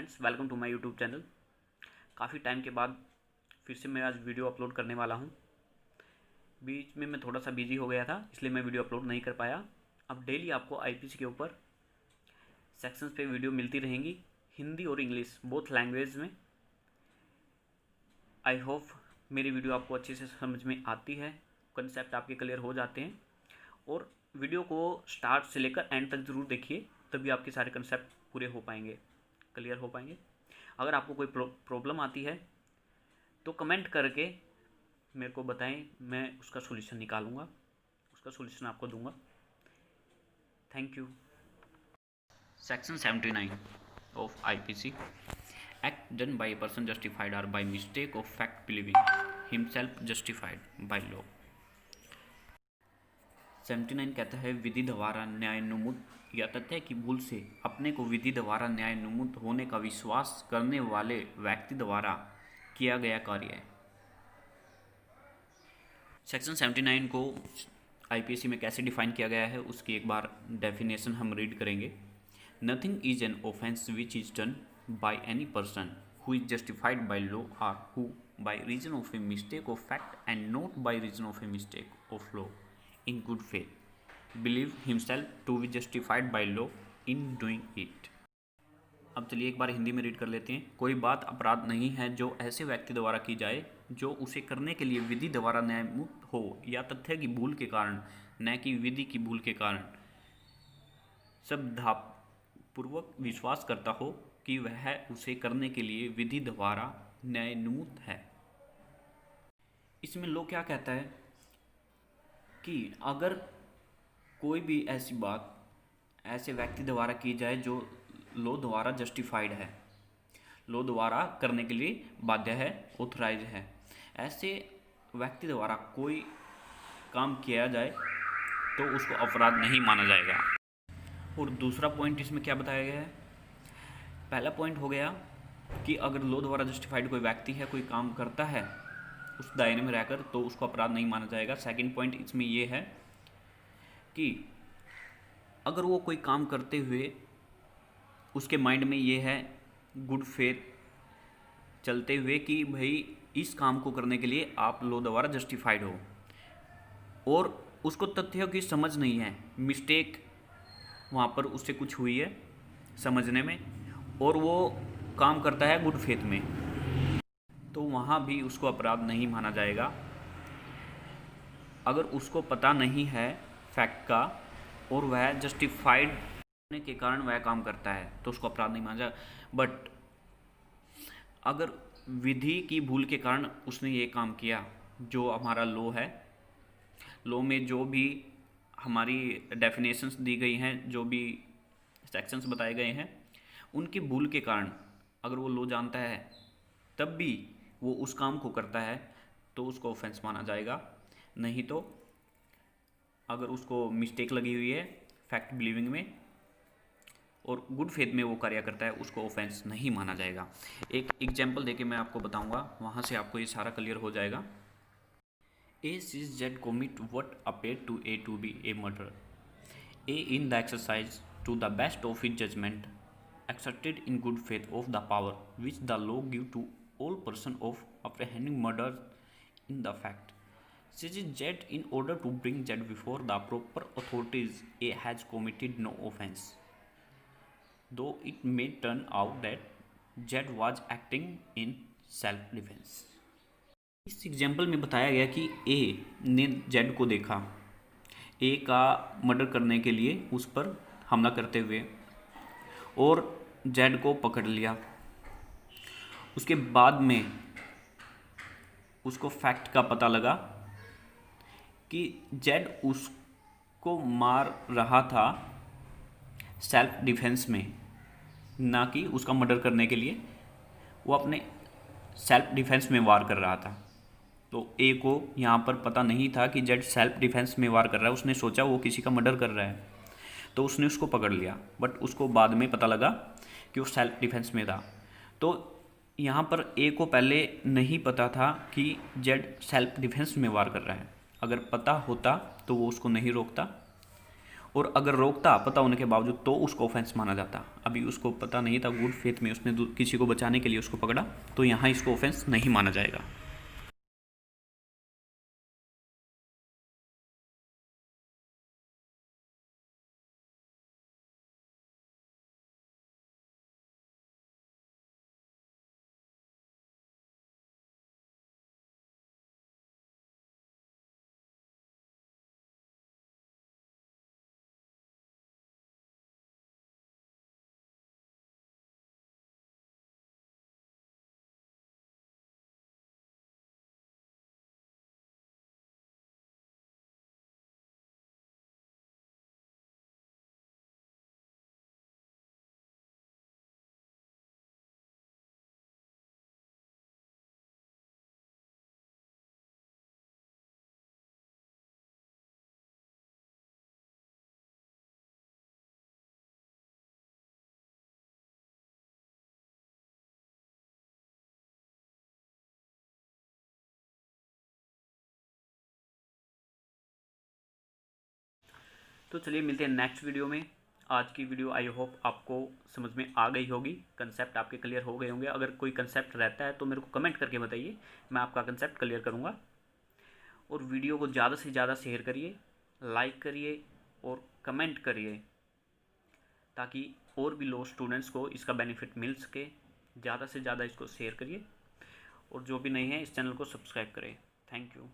Friends, welcome to my YouTube channel. काफ़ी time के बाद फिर से मैं आज वीडियो अपलोड करने वाला हूं। बीच में मैं थोड़ा सा बिजी हो गया था, इसलिए मैं वीडियो अपलोड नहीं कर पाया। अब डेली आपको आईपीसी के ऊपर सेक्शंस पे वीडियो मिलती रहेंगी, हिंदी और इंग्लिश बोथ लैंग्वेज में। आई होप मेरी वीडियो आपको अच्छे से समझ में आती है, कंसेप्ट आपके क्लियर हो जाते हैं। और वीडियो को स्टार्ट से लेकर एंड तक ज़रूर देखिए, तभी आपके सारे कंसेप्ट पूरे हो पाएंगे, क्लियर हो पाएंगे। अगर आपको कोई प्रॉब्लम आती है तो कमेंट करके मेरे को बताएं, मैं उसका सॉल्यूशन निकालूंगा, उसका सॉल्यूशन आपको दूंगा। Thank you. Section 79 of IPC, act done by a person justified or by mistake of fact believing himself justified by law. 79 कहता है विधि द्वारा न्यायानुमत या तथ्य की भूल से अपने को विधि द्वारा न्यायानुमत होने का विश्वास करने वाले व्यक्ति द्वारा किया गया कार्य है। सेक्शन 79 को आईपीसी में कैसे डिफाइन किया गया है उसकी एक बार डेफिनेशन हम रीड करेंगे। Nothing is an offence which is done by any person who is justified by law और who by reason of a mistake of fact and not by reason of a mistake of law in good faith believe himself to be justified by law in doing it। अब चलिए एक बार हिंदी में read कर लेते हैं। कोई बात अपराध नहीं है जो ऐसे व्यक्ति द्वारा की जाए जो उसे करने के लिए विधि द्वारा न्यायमुक्त हो या तथ्य की भूल के कारण, न कि विधि की भूल के कारण श्रद्धापूर्वक विश्वास करता हो कि वह उसे करने के लिए विधि द्वारा न्यायमुक्त है। इसमें लॉ क्या कहता है कि अगर कोई भी ऐसी बात ऐसे व्यक्ति द्वारा की जाए जो लॉ द्वारा जस्टिफाइड है, लॉ द्वारा करने के लिए बाध्य है, ऑथराइज है, ऐसे व्यक्ति द्वारा कोई काम किया जाए तो उसको अपराध नहीं माना जाएगा। और दूसरा पॉइंट इसमें क्या बताया गया है? पहला पॉइंट हो गया कि अगर लॉ द्वारा जस्टिफाइड कोई व्यक्ति है, कोई काम करता है उस दायरे में रहकर, तो उसको अपराध नहीं माना जाएगा। सेकंड पॉइंट इसमें ये है कि अगर वो कोई काम करते हुए उसके माइंड में ये है गुड फेथ चलते हुए कि भाई इस काम को करने के लिए आप लॉ द्वारा जस्टिफाइड हो, और उसको तथ्यों की समझ नहीं है, मिस्टेक वहाँ पर उससे कुछ हुई है समझने में, और वो काम करता है गुड फेथ में, तो वहाँ भी उसको अपराध नहीं माना जाएगा। अगर उसको पता नहीं है फैक्ट का और वह जस्टिफाइड होने के कारण वह काम करता है तो उसको अपराध नहीं माना जाएगा। बट अगर विधि की भूल के कारण उसने ये काम किया, जो हमारा लॉ है, लॉ में जो भी हमारी डेफिनेशंस दी गई हैं, जो भी सेक्शंस बताए गए हैं, उनकी भूल के कारण अगर वो लॉ जानता है तब भी वो उस काम को करता है तो उसको ऑफेंस माना जाएगा। नहीं तो अगर उसको मिस्टेक लगी हुई है फैक्ट बिलीविंग में और गुड फेथ में वो कार्य करता है, उसको ऑफेंस नहीं माना जाएगा। एक एग्जांपल देके मैं आपको बताऊंगा, वहाँ से आपको ये सारा क्लियर हो जाएगा। A sees Z commit what appeared to A to be a murder. A in the exercise to the best of his judgment accepted in good faith of the power which the law give to all person of apprehending murder in the fact. Seizes Z in order to bring Z before the proper authorities, A has committed no offense, though it may turn out that Z was acting in self-defense. इस example में बताया गया कि A ने Z को देखा, A का murder करने के लिए उस पर हमला करते हुए, और Z को पकड़ लिया। उसके बाद में उसको फैक्ट का पता लगा कि जेड उसको मार रहा था सेल्फ डिफेंस में, ना कि उसका मर्डर करने के लिए। वो अपने सेल्फ डिफेंस में वार कर रहा था। तो ए को यहाँ पर पता नहीं था कि जेड सेल्फ डिफेंस में वार कर रहा है, उसने सोचा वो किसी का मर्डर कर रहा है, तो उसने उसको पकड़ लिया। बट उसको बाद में पता लगा कि वो सेल्फ डिफेंस में था। तो यहाँ पर ए को पहले नहीं पता था कि जेड सेल्फ डिफेंस में वार कर रहा है। अगर पता होता तो वो उसको नहीं रोकता, और अगर रोकता पता होने के बावजूद तो उसको ऑफेंस माना जाता। अभी उसको पता नहीं था, गुड फेथ में उसने किसी को बचाने के लिए उसको पकड़ा, तो यहाँ इसको ऑफेंस नहीं माना जाएगा। तो चलिए मिलते हैं नेक्स्ट वीडियो में। आज की वीडियो आई होप आपको समझ में आ गई होगी, कंसेप्ट आपके क्लियर हो गए होंगे। अगर कोई कंसेप्ट रहता है तो मेरे को कमेंट करके बताइए, मैं आपका कंसेप्ट क्लियर करूँगा। और वीडियो को ज़्यादा से ज़्यादा शेयर करिए, लाइक करिए और कमेंट करिए, ताकि और भी लो स्टूडेंट्स को इसका बेनिफिट मिल सके। ज़्यादा से ज़्यादा इसको शेयर करिए और जो भी नहीं है इस चैनल को सब्सक्राइब करें। Thank you.